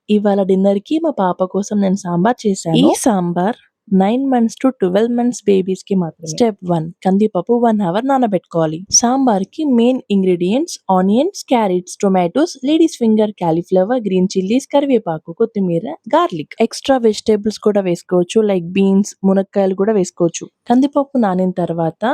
ఇవాళ డిన్నర్‌కి మా పాప కోసం నేను సాంబార్ చేశాను. ఈ సాంబార్ 9 మంత్స్ టు 12 మంత్స్ బేబీస్‌కి మాత్రమే. స్టెప్ 1 కందిపప్పు 1 అవర్ నానబెట్టుకోవాలి. సాంబార్‌కి main ingredients onions, carrots, tomatoes, ladies finger, cauliflower, green chillies, కరివేపాకు, కొత్తిమీర, గార్లిక్. ఎక్స్‌ట్రా వెజిటబుల్స్ కూడా వేసుకోవచ్చు లైక్ బీన్స్, మునక్కాయలు కూడా వేసుకోవచ్చు. కందిపప్పు నానిన తర్వాత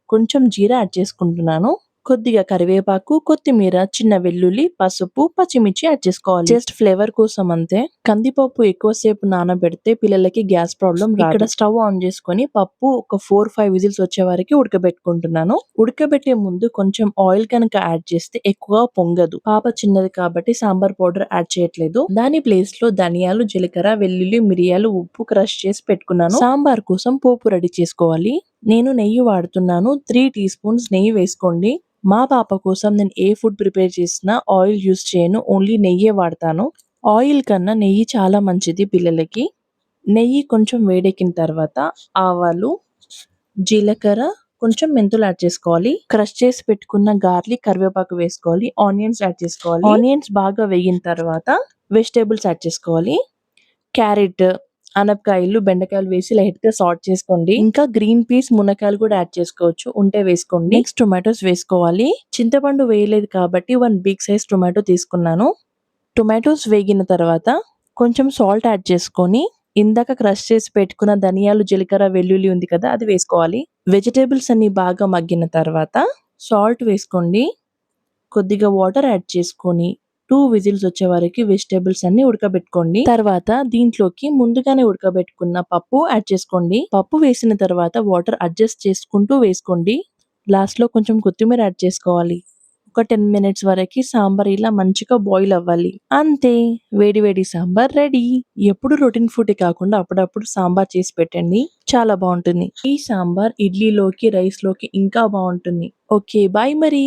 కొంచెం జీరా యాడ్ చేసుకుంటున్నాను. కొద్దిగా కరివేపాకు, కొత్తిమీర, చిన్న వెల్లుల్లి, పసుపు, పచ్చిమిర్చి యాడ్ చేసుకోవాలి. జస్ట్ ఫ్లేవర్ కోసం అంతే. కందిపప్పు ఎక్కువసేపు నానబెడితే పిల్లలకి గ్యాస్ ప్రాబ్లం రాదు. ఇక్కడ స్టవ్ ఆన్ చేసుకొని పప్పు ఒక 4-5 విజిల్స్ వచ్చే వరకు ఉడకబెట్టుకుంటున్నాను. ఉడకబెట్టే ముందు కొంచెం ఆయిల్ కనుక యాడ్ చేస్తే ఎక్కువ పొంగదు. పాప చిన్నది కాబట్టి సాంబార్ పౌడర్ యాడ్ చేయట్లేదు. దాని ప్లేస్ లో ధనియాలు, జీలకర్ర, వెల్లుల్లి, మిరియాలు, ఉప్పు క్రష్ చేసి పెట్టుకున్నాను. సాంబార్ కోసం పోపు రెడీ చేసుకోవాలి. నేను నెయ్యి వాడుతున్నాను. 3 టీ స్పూన్స్ నెయ్యి వేసుకోండి. మా పాప కోసం నేను ఏ ఫుడ్ ప్రిపేర్ చేసినా ఆయిల్ యూస్ చేయను. ఓన్లీ నెయ్యే వాడతాను. ఆయిల్ కన్నా నెయ్యి చాలా మంచిది పిల్లలకి. నెయ్యి కొంచెం వేడెక్కిన తర్వాత ఆవాలు, జీలకర్ర, కొంచెం మెంతులు యాడ్ చేసుకోవాలి. క్రష్ చేసి పెట్టుకున్న గార్లిక్, కరివేపాకు వేసుకోవాలి. ఆనియన్స్ యాడ్ చేసుకోవాలి. ఆనియన్స్ బాగా వేగిన తర్వాత వెజిటేబుల్స్ యాడ్ చేసుకోవాలి. క్యారెట్, అనపకాయలు, బెండకాయలు వేసి లైట్ గా సాల్ట్ చేసుకోండి. ఇంకా గ్రీన్ పీస్, మునక్కాయలు కూడా యాడ్ చేసుకోవచ్చు, ఉంటే వేసుకోండి. నెక్స్ట్ టొమాటోస్ వేసుకోవాలి. చింతపండు వేయలేదు కాబట్టి 1 బిగ్ సైజ్ టొమాటో తీసుకున్నాను. టొమాటోస్ వేగిన తర్వాత కొంచెం సాల్ట్ యాడ్ చేసుకొని ఇందాక క్రష్ చేసి పెట్టుకున్న ధనియాలు, జీలకర్ర, వెల్లుల్లి ఉంది కదా అది వేసుకోవాలి. వెజిటేబుల్స్ అన్ని బాగా మగ్గిన తర్వాత సాల్ట్ వేసుకోండి. కొద్దిగా వాటర్ యాడ్ చేసుకొని 2 విజిల్స్ వచ్చే వరకు వెజిటేబుల్స్ అన్ని ఉడకబెట్టుకోండి. తర్వాత దీంట్లోకి ముందుగానే ఉడకబెట్టుకున్న పప్పు యాడ్ చేసుకోండి. పప్పు వేసిన తర్వాత వాటర్ అడ్జస్ట్ చేసుకుంటూ వేసుకోండి. లాస్ట్ లో కొంచెం కొత్తిమీర యాడ్ చేసుకోవాలి. ఒక 10 మినిట్స్ వరకు సాంబార్ ఇలా మంచిగా బాయిల్ అవ్వాలి. అంతే, వేడి వేడి సాంబార్ రెడీ. ఎప్పుడు రొటీన్ ఫుడ్ కాకుండా అప్పుడప్పుడు సాంబార్ చేసి పెట్టండి, చాలా బాగుంటుంది. ఈ సాంబార్ ఇడ్లీలోకి, రైస్ లోకి ఇంకా బాగుంటుంది. ఓకే, బాయ్ మరి.